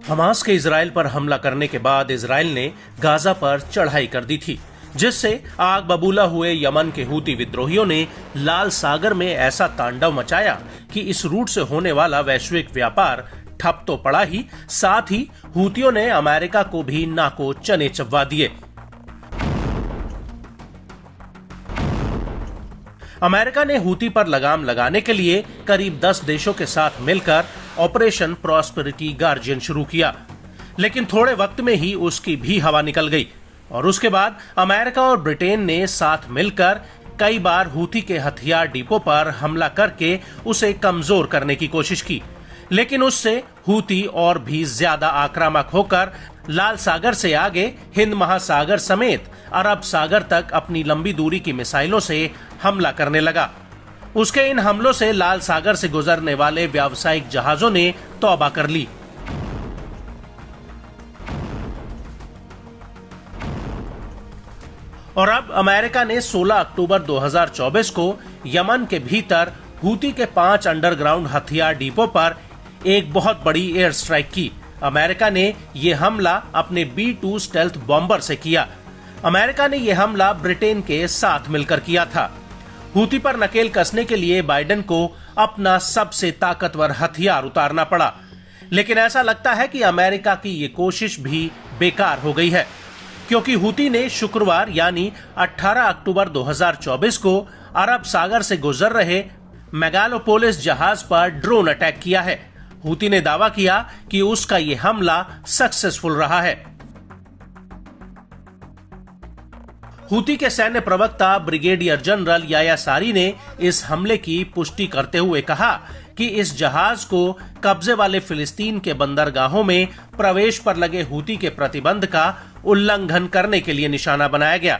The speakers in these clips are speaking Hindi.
हमास के इजराइल पर हमला करने के बाद इजराइल ने गाजा पर चढ़ाई कर दी थी, जिससे आग बबूला हुए यमन के हूती विद्रोहियों ने लाल सागर में ऐसा तांडव मचाया कि इस रूट से होने वाला वैश्विक व्यापार ठप तो पड़ा ही, साथ ही हूतियों ने अमेरिका को भी नाको चने चबवा दिए। अमेरिका ने हूती पर लगाम लगाने के लिए करीब 10 देशों के साथ मिलकर ऑपरेशन प्रॉस्पेरिटी गार्जियन शुरू किया, लेकिन थोड़े वक्त में ही उसकी भी हवा निकल गई और उसके बाद अमेरिका और ब्रिटेन ने साथ मिलकर कई बार हूती के हथियार डिपो पर हमला करके उसे कमजोर करने की कोशिश की, लेकिन उससे हूती और भी ज्यादा आक्रामक होकर लाल सागर से आगे हिंद महासागर समेत अरब सागर तक अपनी लंबी दूरी की मिसाइलों से हमला करने लगा। उसके इन हमलों से लाल सागर से गुजरने वाले व्यावसायिक जहाजों ने तौबा कर ली। और अब अमेरिका ने 16 अक्टूबर 2024 को यमन के भीतर हूती के 5 अंडरग्राउंड हथियार डिपो पर एक बहुत बड़ी एयर स्ट्राइक की। अमेरिका ने यह हमला अपने B-2 स्टेल्थ बॉम्बर से किया। अमेरिका ने यह हमला ब्रिटेन के साथ मिलकर किया था। हूती पर नकेल कसने के लिए बाइडेन को अपना सबसे ताकतवर हथियार उतारना पड़ा, लेकिन ऐसा लगता है कि अमेरिका की ये कोशिश भी बेकार हो गई है, क्योंकि हूती ने शुक्रवार यानी 18 अक्टूबर 2024 को अरब सागर से गुजर रहे मेगालोपोलिस जहाज पर ड्रोन अटैक किया है। हूती ने दावा किया कि उसका यह हमला सक्सेसफुल रहा है। हूती के सैन्य प्रवक्ता ब्रिगेडियर जनरल याया सारी ने इस हमले की पुष्टि करते हुए कहा कि इस जहाज को कब्जे वाले फिलिस्तीन के बंदरगाहों में प्रवेश पर लगे हूती के प्रतिबंध का उल्लंघन करने के लिए निशाना बनाया गया।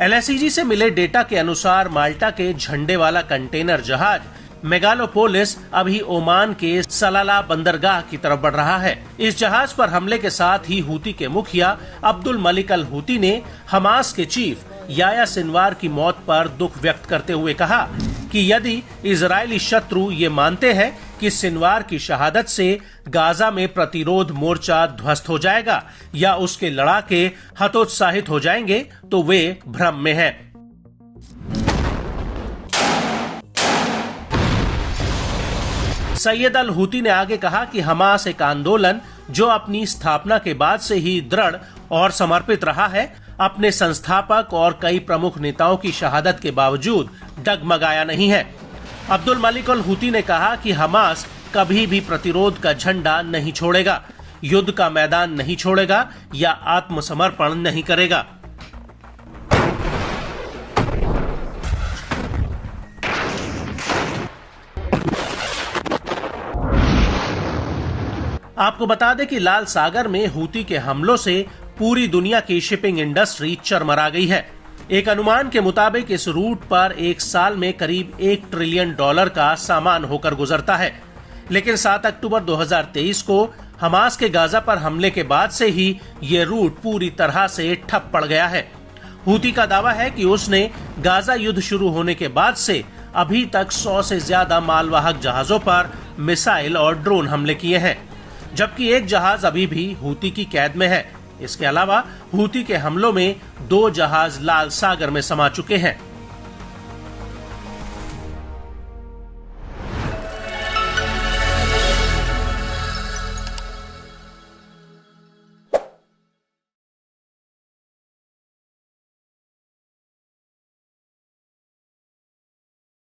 LSEG से मिले डेटा के अनुसार माल्टा के झंडे वाला कंटेनर जहाज मेगालोपोलिस अभी ओमान के सलाला बंदरगाह की तरफ बढ़ रहा है। इस जहाज पर हमले के साथ ही हूती के मुखिया अब्दुल मलिक अल हूती ने हमास के चीफ याया सिनवार की मौत पर दुख व्यक्त करते हुए कहा कि यदि इजरायली शत्रु ये मानते हैं कि सिनवार की शहादत से गाजा में प्रतिरोध मोर्चा ध्वस्त हो जाएगा या उसके लड़ाके हतोत्साहित हो जाएंगे, तो वे भ्रम में हैं। सैयद अल हूती ने आगे कहा कि हमास एक आंदोलन जो अपनी स्थापना के बाद से ही दृढ़ और समर्पित रहा है, अपने संस्थापक और कई प्रमुख नेताओं की शहादत के बावजूद डगमगाया नहीं है। अब्दुल मलिक अल हूती ने कहा कि हमास कभी भी प्रतिरोध का झंडा नहीं छोड़ेगा, युद्ध का मैदान नहीं छोड़ेगा या आत्मसमर्पण नहीं करेगा। आपको बता दें कि लाल सागर में हूती के हमलों से पूरी दुनिया की शिपिंग इंडस्ट्री चरमरा गई है। एक अनुमान के मुताबिक इस रूट पर एक साल में करीब $1 ट्रिलियन का सामान होकर गुजरता है, लेकिन 7 अक्टूबर 2023 को हमास के गाजा पर हमले के बाद से ही ये रूट पूरी तरह से ठप पड़ गया है। हूती का दावा है कि उसने गाजा युद्ध शुरू होने के बाद से अभी तक 100 से ज्यादा मालवाहक जहाजों पर मिसाइल और ड्रोन हमले किए हैं, जबकि एक जहाज अभी भी हूती की कैद में है। इसके अलावा हूती के हमलों में 2 जहाज लाल सागर में समा चुके हैं।